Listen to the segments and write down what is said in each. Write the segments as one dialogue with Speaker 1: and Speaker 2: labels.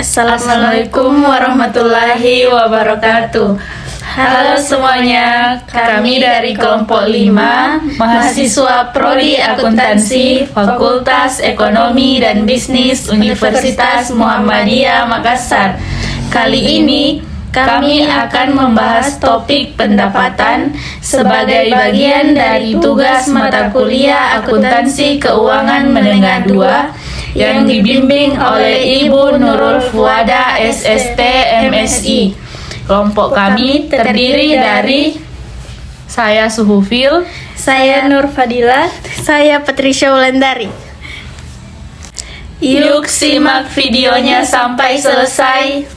Speaker 1: Assalamualaikum warahmatullahi wabarakatuh. Halo semuanya, kami dari kelompok 5, mahasiswa Prodi Akuntansi, Fakultas Ekonomi dan Bisnis Universitas Muhammadiyah Makassar. Kali ini kami akan membahas topik pendapatan sebagai bagian dari tugas mata kuliah Akuntansi Keuangan Menengah 2 yang dibimbing oleh Ibu Nurul Fuada SST MSI. Kelompok kami terdiri dari saya Suhufil,
Speaker 2: saya Nur Fadila, saya Patricia Wulandari.
Speaker 1: Yuk simak videonya sampai selesai.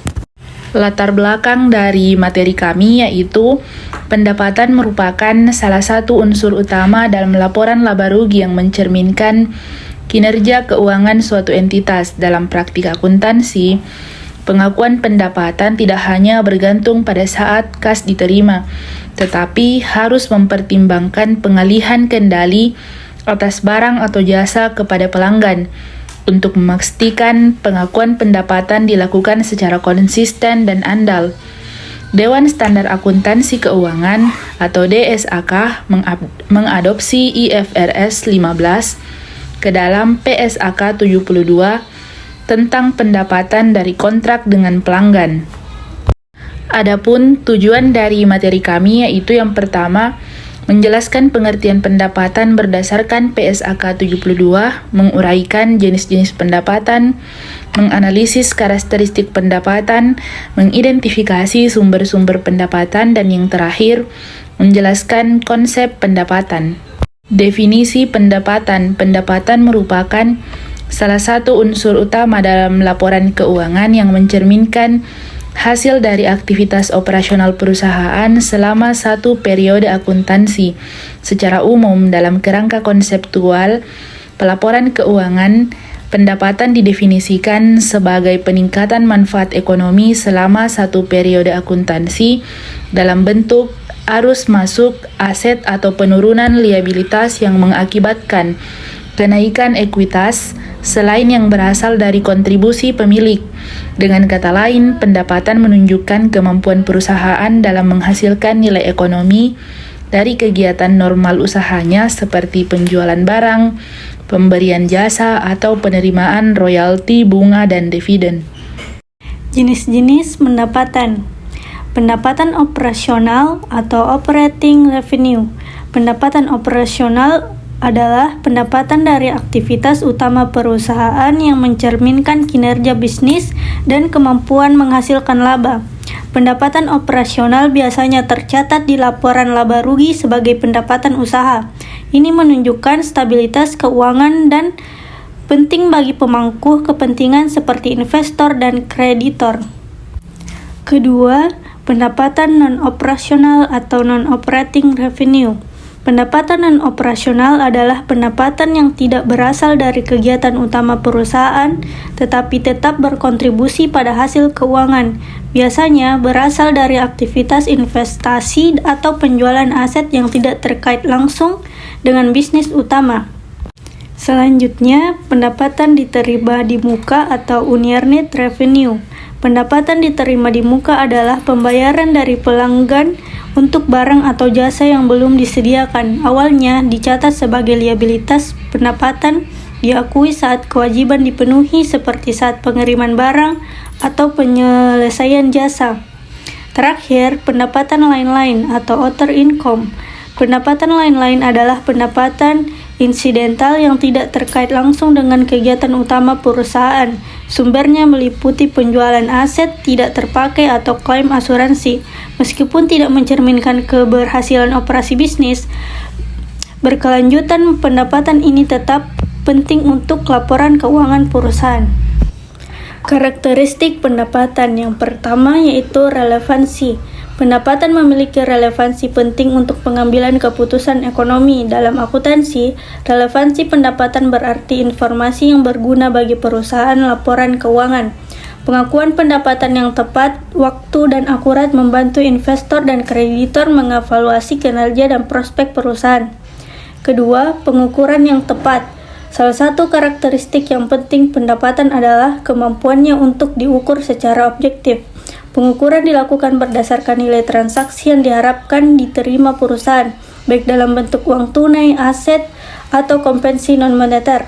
Speaker 3: Latar belakang dari materi kami yaitu pendapatan merupakan salah satu unsur utama dalam laporan laba rugi yang mencerminkan kinerja keuangan suatu entitas. Dalam praktik akuntansi, pengakuan pendapatan tidak hanya bergantung pada saat kas diterima, tetapi harus mempertimbangkan pengalihan kendali atas barang atau jasa kepada pelanggan. Untuk memastikan pengakuan pendapatan dilakukan secara konsisten dan andal, Dewan Standar Akuntansi Keuangan atau DSAK mengadopsi IFRS 15 ke dalam PSAK 72 tentang pendapatan dari kontrak dengan pelanggan. Adapun tujuan dari materi kami yaitu yang pertama, menjelaskan pengertian pendapatan berdasarkan PSAK 72, menguraikan jenis-jenis pendapatan, menganalisis karakteristik pendapatan, mengidentifikasi sumber-sumber pendapatan, dan yang terakhir, menjelaskan konsep pendapatan. Definisi pendapatan. Pendapatan merupakan salah satu unsur utama dalam laporan keuangan yang mencerminkan hasil dari aktivitas operasional perusahaan selama satu periode akuntansi. Secara umum, dalam kerangka konseptual pelaporan keuangan, pendapatan didefinisikan sebagai peningkatan manfaat ekonomi selama satu periode akuntansi dalam bentuk arus masuk aset atau penurunan liabilitas yang mengakibatkan kenaikan ekuitas selain yang berasal dari kontribusi pemilik. Dengan kata lain, pendapatan menunjukkan kemampuan perusahaan dalam menghasilkan nilai ekonomi dari kegiatan normal usahanya seperti penjualan barang, pemberian jasa, atau penerimaan royalti, bunga, dan dividen.
Speaker 2: Jenis-jenis pendapatan. Pendapatan operasional atau operating revenue. Pendapatan operasional adalah pendapatan dari aktivitas utama perusahaan yang mencerminkan kinerja bisnis dan kemampuan menghasilkan laba. Pendapatan operasional biasanya tercatat di laporan laba rugi sebagai pendapatan usaha. Ini menunjukkan stabilitas keuangan dan penting bagi pemangku kepentingan seperti investor dan kreditor. Kedua, pendapatan non-operasional atau non-operating revenue. Pendapatan non-operasional adalah pendapatan yang tidak berasal dari kegiatan utama perusahaan, tetapi tetap berkontribusi pada hasil keuangan. Biasanya berasal dari aktivitas investasi atau penjualan aset yang tidak terkait langsung dengan bisnis utama. Selanjutnya, pendapatan diterima di muka atau unearned revenue. Pendapatan diterima di muka adalah pembayaran dari pelanggan untuk barang atau jasa yang belum disediakan. Awalnya dicatat sebagai liabilitas pendapatan, diakui saat kewajiban dipenuhi seperti saat pengiriman barang atau penyelesaian jasa. Terakhir, pendapatan lain-lain atau other income. Pendapatan lain-lain adalah pendapatan insidental yang tidak terkait langsung dengan kegiatan utama perusahaan. Sumbernya meliputi penjualan aset tidak terpakai atau klaim asuransi. Meskipun tidak mencerminkan keberhasilan operasi bisnis, berkelanjutan pendapatan ini tetap penting untuk laporan keuangan perusahaan. Karakteristik pendapatan yang pertama yaitu relevansi. Pendapatan memiliki relevansi penting untuk pengambilan keputusan ekonomi. Dalam akuntansi, relevansi pendapatan berarti informasi yang berguna bagi perusahaan laporan keuangan. Pengakuan pendapatan yang tepat, waktu, dan akurat membantu investor dan kreditor mengevaluasi kinerja dan prospek perusahaan. Kedua, pengukuran yang tepat. Salah satu karakteristik yang penting pendapatan adalah kemampuannya untuk diukur secara objektif. Pengukuran dilakukan berdasarkan nilai transaksi yang diharapkan diterima perusahaan, baik dalam bentuk uang tunai, aset, atau kompensasi non-moneter.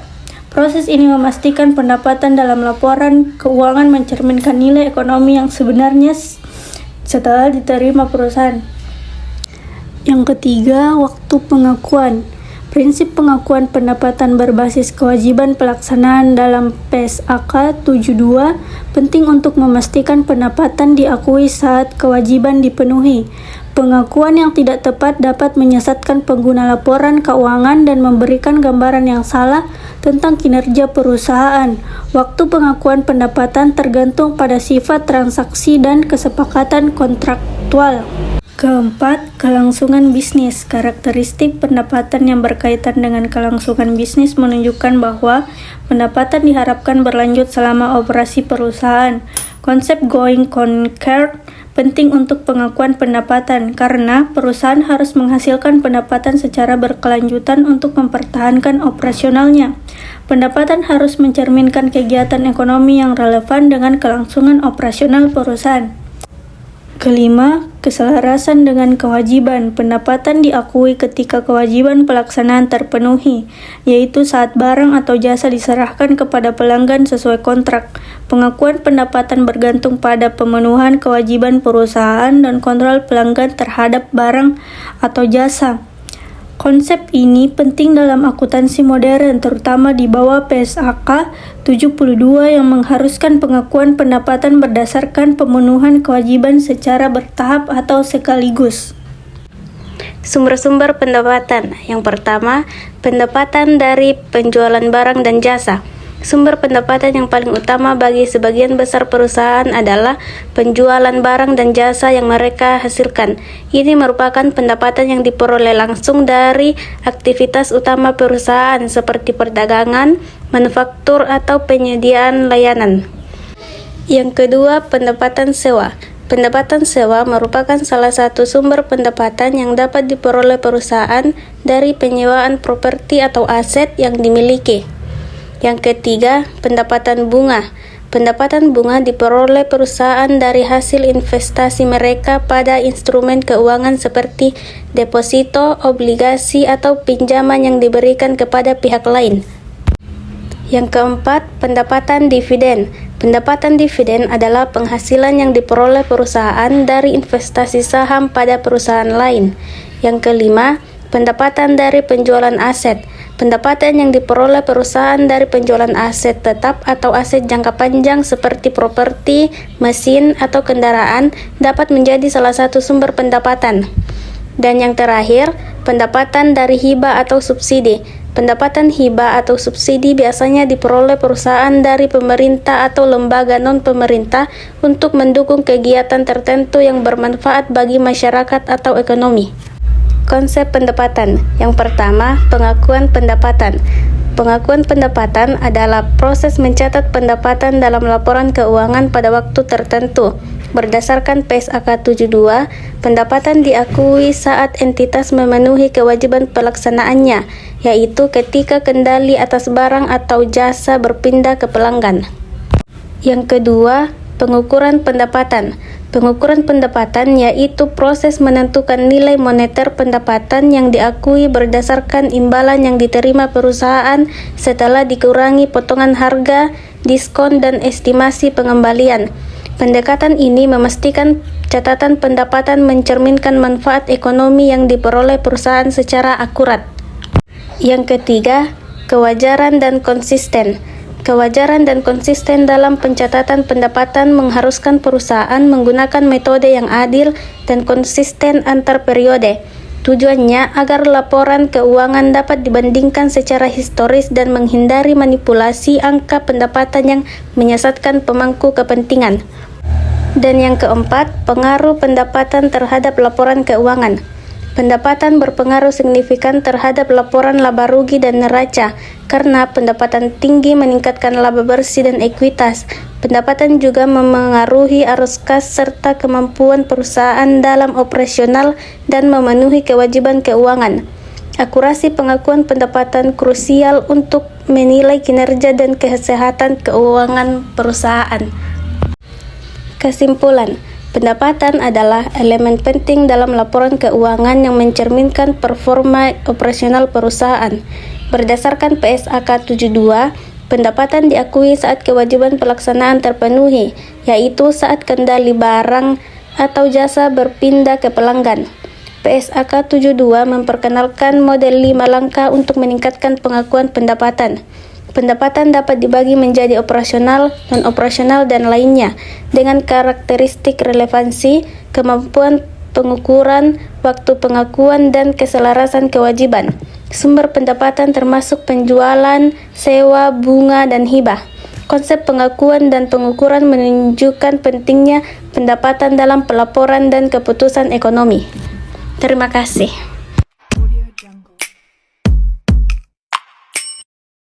Speaker 2: Proses ini memastikan pendapatan dalam laporan keuangan mencerminkan nilai ekonomi yang sebenarnya setelah diterima perusahaan. Yang ketiga, waktu pengakuan. Prinsip pengakuan pendapatan berbasis kewajiban pelaksanaan dalam PSAK 72 penting untuk memastikan pendapatan diakui saat kewajiban dipenuhi. Pengakuan yang tidak tepat dapat menyesatkan pengguna laporan keuangan dan memberikan gambaran yang salah tentang kinerja perusahaan. Waktu pengakuan pendapatan tergantung pada sifat transaksi dan kesepakatan kontraktual. Keempat, kelangsungan bisnis. Karakteristik pendapatan yang berkaitan dengan kelangsungan bisnis menunjukkan bahwa pendapatan diharapkan berlanjut selama operasi perusahaan. Konsep going concern penting untuk pengakuan pendapatan karena perusahaan harus menghasilkan pendapatan secara berkelanjutan untuk mempertahankan operasionalnya. Pendapatan harus mencerminkan kegiatan ekonomi yang relevan dengan kelangsungan operasional perusahaan. Kelima, keselarasan dengan kewajiban. Pendapatan diakui ketika kewajiban pelaksanaan terpenuhi, yaitu saat barang atau jasa diserahkan kepada pelanggan sesuai kontrak. Pengakuan pendapatan bergantung pada pemenuhan kewajiban perusahaan dan kontrol pelanggan terhadap barang atau jasa. Konsep ini penting dalam akuntansi modern, terutama di bawah PSAK 72 yang mengharuskan pengakuan pendapatan berdasarkan pemenuhan kewajiban secara bertahap atau sekaligus.
Speaker 4: Sumber-sumber pendapatan. Yang pertama, pendapatan dari penjualan barang dan jasa. Sumber pendapatan yang paling utama bagi sebagian besar perusahaan adalah penjualan barang dan jasa yang mereka hasilkan. Ini merupakan pendapatan yang diperoleh langsung dari aktivitas utama perusahaan seperti perdagangan, manufaktur, atau penyediaan layanan. Yang kedua, pendapatan sewa. Pendapatan sewa merupakan salah satu sumber pendapatan yang dapat diperoleh perusahaan dari penyewaan properti atau aset yang dimiliki. Yang ketiga, pendapatan bunga. Pendapatan bunga diperoleh perusahaan dari hasil investasi mereka pada instrumen keuangan seperti deposito, obligasi, atau pinjaman yang diberikan kepada pihak lain. Yang keempat, pendapatan dividen. Pendapatan dividen adalah penghasilan yang diperoleh perusahaan dari investasi saham pada perusahaan lain. Yang kelima, pendapatan dari penjualan aset. Pendapatan yang diperoleh perusahaan dari penjualan aset tetap atau aset jangka panjang seperti properti, mesin, atau kendaraan dapat menjadi salah satu sumber pendapatan. Dan yang terakhir, pendapatan dari hibah atau subsidi. Pendapatan hibah atau subsidi biasanya diperoleh perusahaan dari pemerintah atau lembaga non-pemerintah untuk mendukung kegiatan tertentu yang bermanfaat bagi masyarakat atau ekonomi. Konsep pendapatan. Yang pertama, pengakuan pendapatan. Pengakuan pendapatan adalah proses mencatat pendapatan dalam laporan keuangan pada waktu tertentu. Berdasarkan PSAK 72, pendapatan diakui saat entitas memenuhi kewajiban pelaksanaannya, yaitu ketika kendali atas barang atau jasa berpindah ke pelanggan. Yang kedua, pengukuran pendapatan. Pengukuran pendapatan yaitu proses menentukan nilai moneter pendapatan yang diakui berdasarkan imbalan yang diterima perusahaan setelah dikurangi potongan harga, diskon, dan estimasi pengembalian. Pendekatan ini memastikan catatan pendapatan mencerminkan manfaat ekonomi yang diperoleh perusahaan secara akurat. Yang ketiga, kewajaran dan konsisten. Kewajaran dan konsisten dalam pencatatan pendapatan mengharuskan perusahaan menggunakan metode yang adil dan konsisten antar periode. Tujuannya agar laporan keuangan dapat dibandingkan secara historis dan menghindari manipulasi angka pendapatan yang menyesatkan pemangku kepentingan. Dan yang keempat, pengaruh pendapatan terhadap laporan keuangan. Pendapatan berpengaruh signifikan terhadap laporan laba rugi dan neraca, karena pendapatan tinggi meningkatkan laba bersih dan ekuitas. Pendapatan juga memengaruhi arus kas serta kemampuan perusahaan dalam operasional dan memenuhi kewajiban keuangan. Akurasi pengakuan pendapatan krusial untuk menilai kinerja dan kesehatan keuangan perusahaan. Kesimpulan, pendapatan adalah elemen penting dalam laporan keuangan yang mencerminkan performa operasional perusahaan. Berdasarkan PSAK 72, pendapatan diakui saat kewajiban pelaksanaan terpenuhi, yaitu saat kendali barang atau jasa berpindah ke pelanggan. PSAK 72 memperkenalkan model 5 langkah untuk meningkatkan pengakuan pendapatan. Pendapatan dapat dibagi menjadi operasional, non-operasional, dan lainnya dengan karakteristik relevansi, kemampuan pengukuran, waktu pengakuan, dan keselarasan kewajiban. Sumber pendapatan termasuk penjualan, sewa, bunga, dan hibah. Konsep pengakuan dan pengukuran menunjukkan pentingnya pendapatan dalam pelaporan dan keputusan ekonomi. Terima kasih.